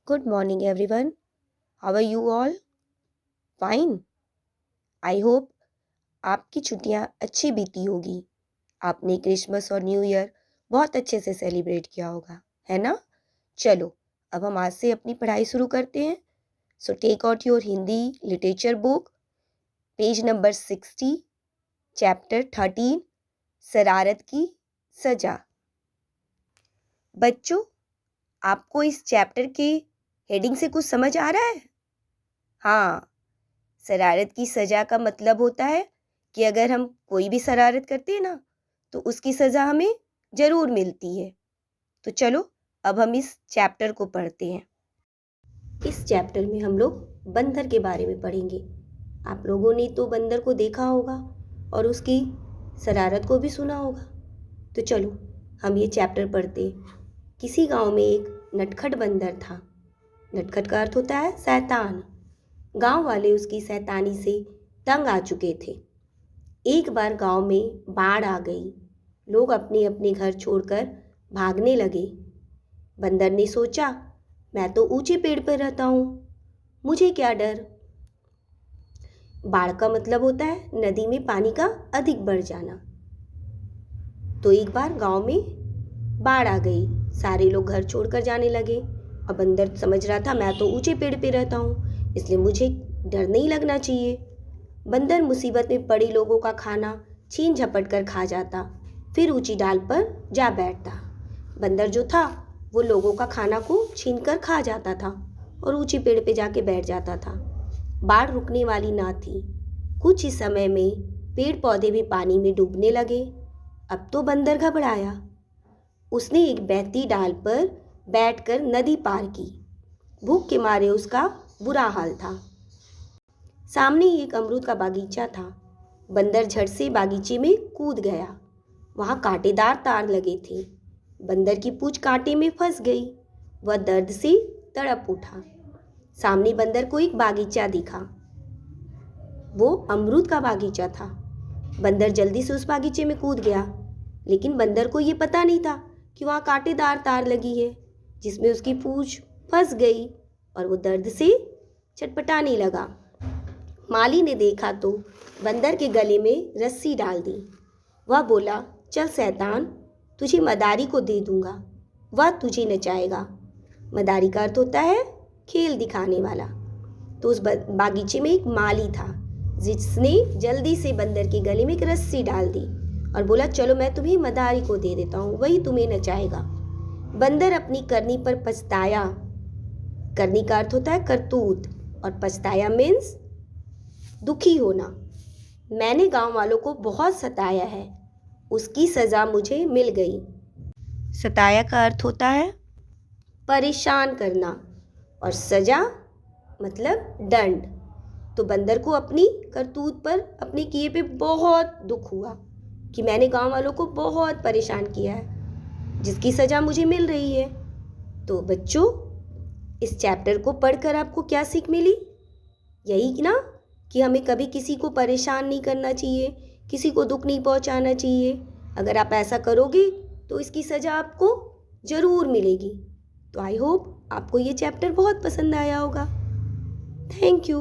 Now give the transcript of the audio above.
Good morning, everyone. How are you all? Fine. I hope आपकी छुट्टियां अच्छी बीती होगी। आपने क्रिसमस और न्यू ईयर बहुत अच्छे से सेलिब्रेट किया होगा, है ना? चलो, अब हम आज से अपनी पढ़ाई शुरू करते हैं। So take out your Hindi literature book, page number 60, chapter 13, शरारत की सजा। बच्चों, आपको इस चैप्टर के हेडिंग से कुछ समझ आ रहा है? हाँ, शरारत की सज़ा का मतलब होता है कि अगर हम कोई भी शरारत करते हैं ना, तो उसकी सज़ा हमें ज़रूर मिलती है। तो चलो अब हम इस चैप्टर को पढ़ते हैं। इस चैप्टर में हम लोग बंदर के बारे में पढ़ेंगे। आप लोगों ने तो बंदर को देखा होगा और उसकी शरारत को भी सुना होगा। तो चलो हम ये चैप्टर पढ़ते हैं। किसी गांव में एक नटखट बंदर था। नटखट का अर्थ होता है शैतान। गांव वाले उसकी शैतानी से तंग आ चुके थे। एक बार गांव में बाढ़ आ गई। लोग अपने अपने घर छोड़कर भागने लगे। बंदर ने सोचा, मैं तो ऊंचे पेड़ पर रहता हूँ, मुझे क्या डर। बाढ़ का मतलब होता है नदी में पानी का अधिक बढ़ जाना। तो एक बार गांव में बाढ़ आ गई, सारे लोग घर छोड़कर जाने लगे और बंदर समझ रहा था मैं तो ऊंचे पेड़ पे रहता हूँ, इसलिए मुझे डर नहीं लगना चाहिए। बंदर मुसीबत में पड़े लोगों का खाना छीन झपट कर खा जाता, फिर ऊंची डाल पर जा बैठता। बंदर जो था वो लोगों का खाना को छीन कर खा जाता था और ऊंची पेड़ पे जाके बैठ जाता था। बाढ़ रुकने वाली ना थी। कुछ ही समय में पेड़ पौधे भी पानी में डूबने लगे। अब तो बंदर घबराया। उसने एक बहती डाल पर बैठकर नदी पार की। भूख के मारे उसका बुरा हाल था। सामने एक अमरूद का बागीचा था। बंदर झट से बागीचे में कूद गया। वहाँ कांटेदार तार लगे थे। बंदर की पूंछ कांटे में फंस गई। वह दर्द से तड़प उठा। सामने बंदर को एक बागीचा दिखा। वो अमरूद का बागीचा था। बंदर जल्दी से उस बागीचे में कूद गया, लेकिन बंदर को ये पता नहीं था कि वहाँ कांटेदार तार लगी है, जिसमें उसकी पूंछ फंस गई और वो दर्द से छटपटाने लगा। माली ने देखा तो बंदर के गले में रस्सी डाल दी। वह बोला, चल शैतान, तुझे मदारी को दे दूंगा, वह तुझे नचाएगा। मदारी का अर्थ होता है खेल दिखाने वाला। तो उस बागीचे में एक माली था, जिसने जल्दी से बंदर के गले में एक रस्सी डाल दी और बोला, चलो मैं तुम्हें मदारी को दे देता हूँ, वही तुम्हें नचाएगा। बंदर अपनी करनी पर पछताया। करनी का अर्थ होता है करतूत और पछताया मीन्स दुखी होना। मैंने गांव वालों को बहुत सताया है, उसकी सज़ा मुझे मिल गई। सताया का अर्थ होता है परेशान करना और सज़ा मतलब दंड। तो बंदर को अपनी करतूत पर, अपने किए पे बहुत दुख हुआ कि मैंने गांव वालों को बहुत परेशान किया है, जिसकी सज़ा मुझे मिल रही है। तो बच्चों, इस चैप्टर को पढ़कर आपको क्या सीख मिली? यही ना कि हमें कभी किसी को परेशान नहीं करना चाहिए, किसी को दुख नहीं पहुंचाना चाहिए। अगर आप ऐसा करोगे तो इसकी सज़ा आपको ज़रूर मिलेगी। तो आई होप आपको ये चैप्टर बहुत पसंद आया होगा। Thank you.